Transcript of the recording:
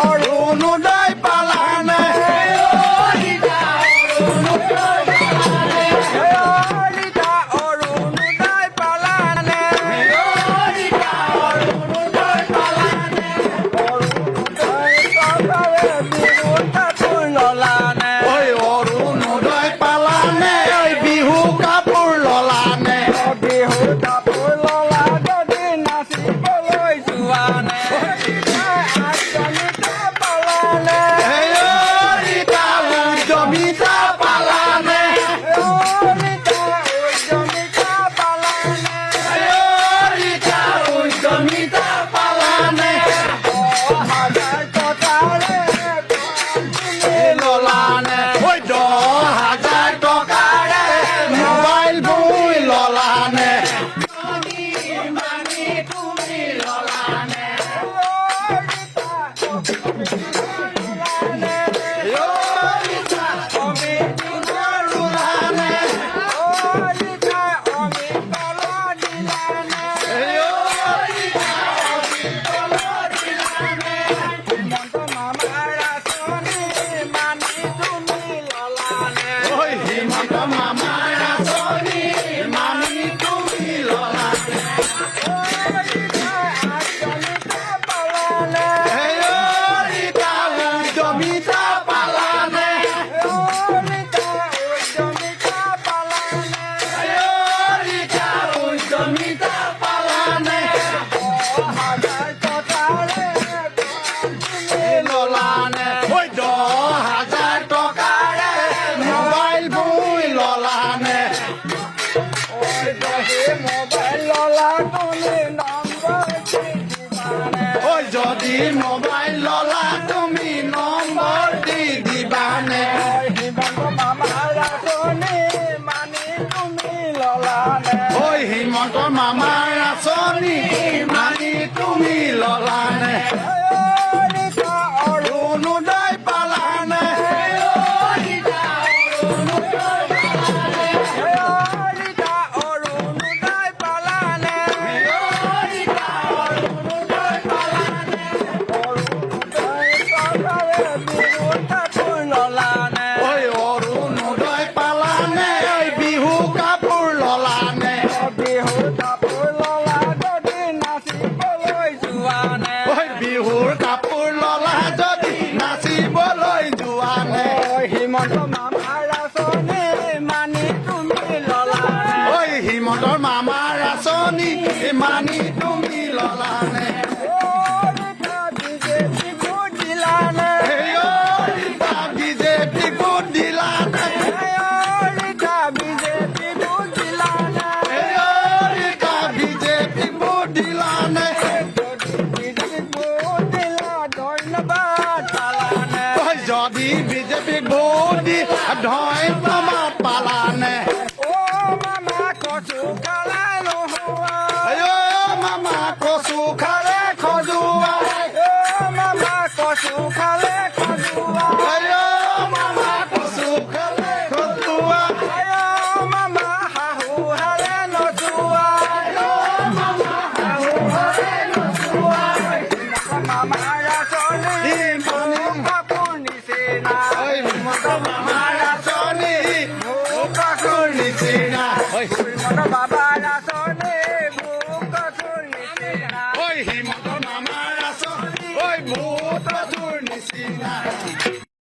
অৰুণোদয় পালানে অৰুণোদয় পালানে বিহু কাপোৰ ললানে জমিতা পালানে জমিতা পালানে ললানে 10,000 টকাৰে মোবাইল বই ললানে হিমন্ত মামাৰ আঁচনি মানি তুমি ললানে জমিতা পালানে জমিতা পালানে ললানে 10,000 টকাৰে মোবাইল বই ললানে যদি মোবাইল ললা তুমি নম্বৰ দি দিবানে হিমন্ত মামাৰ আঁচনি মানি তুমি ললানে অৰুণোদয় পালানে অৰুণোদয় পালানে বিহু কাপোৰ ললানে বিহুৰ কাপোৰ ললা যদি নাচিবলৈ যোৱানে হিমন্ত মামাৰ আঁচনি মানি তুমি ললানে হিমন্তৰ মামাৰ আঁচনি মানি তুমি ললানে বিজেপি ভোট দিলানে বিজেপি ভোট দিলানে বিজেপি ভোট দিলানে বিজেপি ভোট দিলানে ভোট দিলা ধন্যবাদ পালানে যদি বিজেপিক ভোট দি ধন্যবাদ পালানে মামা কচু খালে নোহোৱা মামা কচু খালে খজুৱা মামা কচু খালে খজুৱা মামা কচু খালে খজুৱা মামা শাহু হালে নচোৱা মামাৰ আঁচনি কাপোৰ নিচিনা মামাৰ আঁচনি কাপোৰ নিচিনা হিমন্ত বাবাৰ আঁচনি কাপোৰ নিচিনা হিমন্ত মামাৰ আঁচনি ভূত নিচিনা